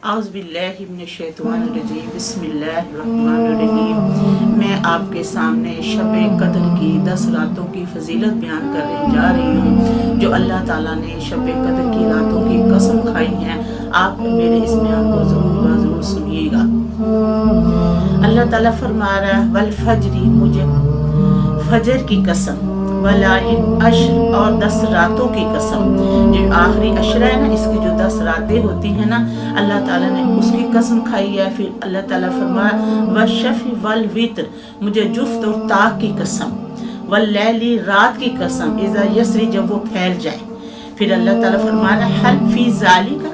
اعوذ باللہ من الشیطان الرجیم بسم اللہ الرحمن الرحیم۔ میں آپ کے سامنے شب قدر کی 10 راتوں کی فضیلت بیان کرنے جا رہی ہوں جو اللہ تعالیٰ نے شب قدر کی راتوں کی قسم کھائی ہیں۔ آپ میرے اس بیان کو ضرور سنیے گا۔ اللہ تعالیٰ فرما رہا ہے والفجر، مجھے فجر کی قسم، ولیل عشر، اور 10 راتوں کی قسم۔ جو آخری عشرہ ہے نا، اس کی جو 10 راتیں ہوتی ہیں نا، اللہ تعالیٰ نے اس کی قسم کھائی ہے۔ پھر اللہ تعالیٰ فرمایا والشفع والوتر، مجھے جفت اور طاق کی قسم، واللیل، رات کی قسم، اذا یسری، جب وہ پھیل جائے۔ پھر اللہ تعالیٰ فرمایا حل فی ذالک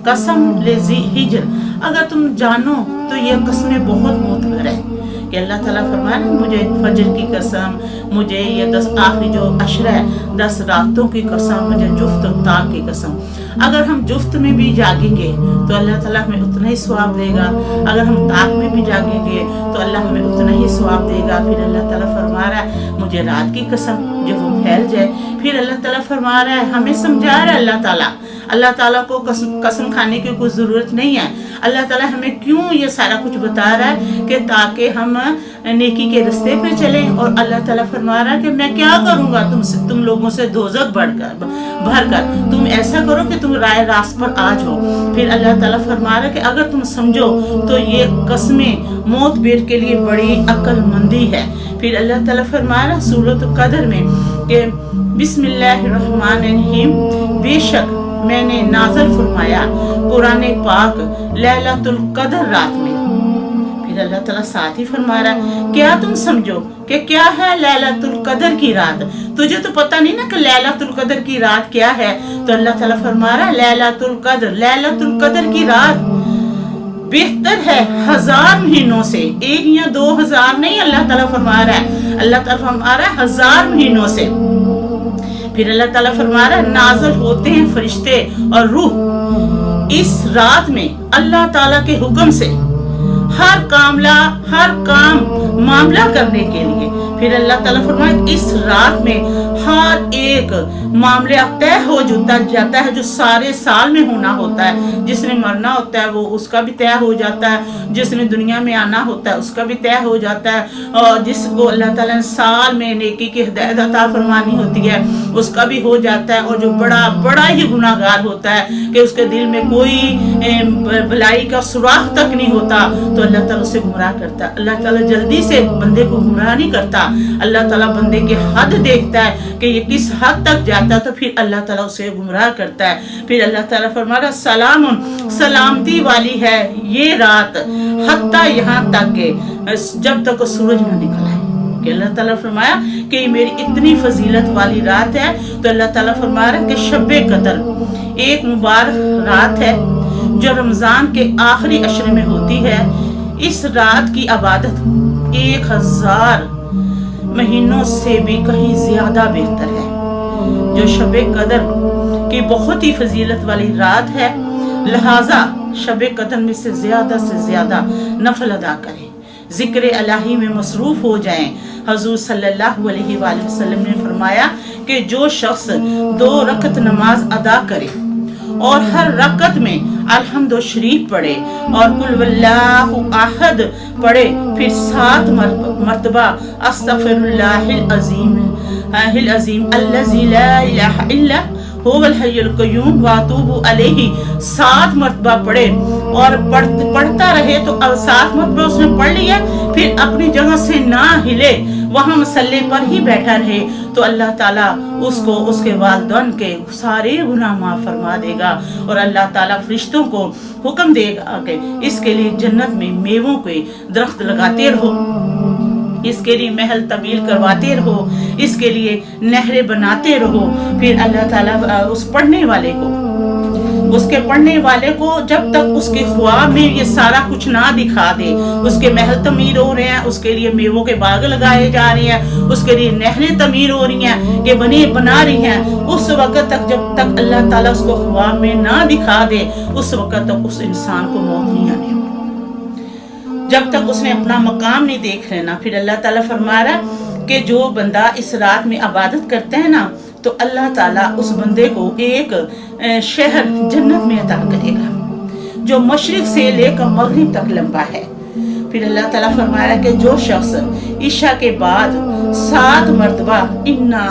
قسم لذی حجر، اگر تم جانو تو یہ قسمیں بہت معتبر ہے کہ اللہ تعالیٰ فرمایا مجھے فجر کی قسم، مجھے یہ 10 آخری جو عشرہ ہے 10 راتوں کی قسم، مجھے جفت اور طاق کی قسم۔ اگر ہم جفت میں بھی جاگیں گے تو اللہ تعالیٰ ہمیں اتنا ہی ثواب دے گا، اگر ہم طاق میں بھی جاگیں گے تو اللہ ہمیں اتنا ہی ثواب دے گا۔ پھر اللہ تعالیٰ فرما رہا ہے مجھے رات کی قسم، جب وہ پھیل جائے۔ پھر اللہ تعالیٰ فرما رہا ہے، ہمیں سمجھا رہا ہے اللہ تعالیٰ کو قسم کھانے کی کوئی ضرورت نہیں ہے۔ اللہ تعالیٰ ہمیں کیوں یہ سارا کچھ بتا رہا ہے کہ تاکہ ہم نیکی کے رستے پہ چلیں، اور اللہ تعالیٰ فرما رہا ہے کہ میں کیا کروں گا تم لوگوں سے دوزخ بھر کر، تم ایسا کرو کہ تم رائے راست پر آ جاؤ۔ پھر اللہ تعالیٰ فرما رہا ہے کہ اگر تم سمجھو تو یہ قسمیں موت بیر کے لیے بڑی عقل مندی ہے۔ پھر اللہ تعالیٰ فرما رہا ہے سورۃ القدر میں کہ بسم اللہ الرحمن الرحیم، بے شک میں نے نازل فرمایا قرآن پاک لیلۃ القدر رات میں۔ پھر اللہ تعالیٰ ساتھ ہی فرما رہا ہے کیا تم سمجھو کہ کیا ہے لیلۃ القدر کی رات؟ تجھے تو پتہ نہیں نا کہ لیلۃ القدر کی رات کیا ہے، تو اللہ تعالیٰ فرما رہا ہے لیلۃ القدر کی رات بہتر ہے 1000 مہینوں سے، 1 یا 2000 نہیں، اللہ تعالیٰ فرما رہا ہے، اللہ تعالیٰ فرما رہا ہے 1000 مہینوں سے۔ پھر اللہ تعالیٰ فرما رہا ہے نازل ہوتے ہیں فرشتے اور روح اس رات میں اللہ تعالیٰ کے حکم سے ہر کام معاملہ کرنے کے لیے۔ پھر اللہ تعالیٰ فرمایا اس رات میں ہر ایک معاملہ طے ہو جاتا ہے جو سارے سال میں ہونا ہوتا ہے۔ جس نے مرنا ہوتا ہے وہ اس کا بھی طے ہو جاتا ہے، جس نے دنیا میں آنا ہوتا ہے اس کا بھی طے ہو جاتا ہے، اور جس کو اللہ تعالیٰ نے سال میں نیکی کی ہدایت عطا فرمانی ہوتی ہے اس کا بھی ہو جاتا ہے۔ اور جو بڑا ہی گناہ گار ہوتا ہے کہ اس کے دل میں کوئی بھلائی کا سراغ تک نہیں ہوتا، تو اللہ تعالیٰ اسے گمراہ کرتا ہے۔ اللہ تعالیٰ جلدی سے بندے کو گمراہ نہیں کرتا، اللہ تعالیٰ بندے کی حد دیکھتا ہے کہ یہ کس حد تک جاتا ہے، تو پھر اللہ تعالیٰ اسے گمراہ کرتا ہے۔ پھر اللہ تعالیٰ فرما رہا سلام، سلامتی والی ہے یہ رات، حتیٰ یہاں تک کہ جب تک سورج نہ نکل آئے۔ کہ اللہ تعالیٰ فرمایا کہ یہ میری اتنی فضیلت والی رات ہے، تو اللہ تعالیٰ فرما رہا ہے کہ شب قدر ایک مبارک رات ہے جو رمضان کے آخری عشرے میں ہوتی ہے۔ اس رات کی عبادت 1000 مہینوں سے بھی کہیں زیادہ بہتر ہے۔ جو شب قدر کی بہت ہی فضیلت والی رات ہے، لہٰذا شب قدر میں سے زیادہ نفل ادا کریں، ذکر الہی میں مصروف ہو جائیں۔ حضور صلی اللہ علیہ وآلہ وسلم نے فرمایا کہ جو شخص 2 رکعت نماز ادا کرے اور ہر رکعت میں الحمد شریف پڑھے اور قل واللہ احد پڑھے، پھر 7 مرتبہ استغفر اللہ العظیم الذی لا الہ الا هو الحی القیوم واتوب علیہ 7 مرتبہ پڑھے، اور پڑھتا رہے تو 7 مرتبہ اس نے پڑھ لیا، پھر اپنی جگہ سے نہ ہلے، وہاں مسلح پر ہی بیٹھا رہے، تو اللہ تعالیٰ اس کو اس کے والدین کے سارے گناہ معاف فرما دے گا، اور اللہ تعالیٰ فرشتوں کو حکم دے گا کہ اس کے لیے جنت میں میووں کے درخت لگاتے رہو، اس کے لیے محل تعمیر کرواتے رہو، اس کے لیے نہریں بناتے رہو۔ پھر اللہ تعالیٰ اس پڑھنے والے کو جب تک اس کے خواب میں یہ سارا کچھ نہ دکھا دے، اس کے محل تعمیر ہو رہے ہیں، اس کے لیے میووں کے باغ لگائے جا رہے ہیں، اس کے لیے نہریں تعمیر ہو رہی ہیں کہ بنا رہی ہیں، اس وقت تک جب تک اللہ تعالیٰ اس کو خواب میں نہ دکھا دے، اس وقت تک اس انسان کو موت نہیں آنے، جب تک اس نے اپنا مقام نہیں دیکھ لینا۔ پھر اللہ تعالیٰ فرما رہا ہے کہ جو بندہ اس رات میں عبادت کرتا ہے نا، تو اللہ تعالیٰ اس بندے کو ایک شہر جنت میں عطا کرے گا۔ جو مشرق سے لے کر مغرب تک لمبا ہے۔ پھر اللہ تعالیٰ فرما رہا ہے کہ جو شخص عشاء کے بعد 7 مرتبہ انا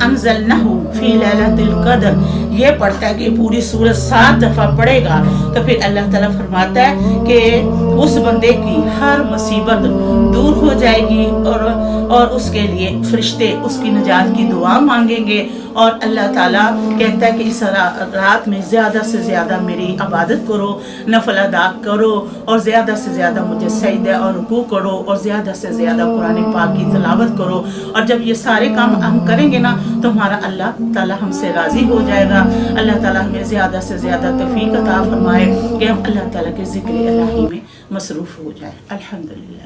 انزلنہ فی لیلۃ القدر یہ پڑھتا ہے کہ پوری سورت 7 دفعہ پڑھے گا، تو پھر اللہ تعالیٰ فرماتا ہے کہ اس بندے کی ہر مصیبت دور ہو جائے گی، اور اس کے لیے فرشتے اس کی نجات کی دعا مانگیں گے، اور اللہ تعالیٰ کہتا ہے کہ اس رات میں زیادہ سے زیادہ میری عبادت کرو، نفل ادا کرو، اور زیادہ سے زیادہ مجھے سجدہ اور رکوع کرو، اور زیادہ سے زیادہ قرآن پاک کی تلاوت کرو۔ اور جب یہ سارے کام ہم کریں گے نا تو ہمارا اللہ تعالیٰ ہم سے راضی ہو جائے گا۔ اللہ تعالیٰ ہمیں زیادہ سے زیادہ توفیق عطا فرمائے کہ ہم اللہ تعالیٰ کے ذکر الہی میں مصروف ہو جائیں۔ الحمدللہ۔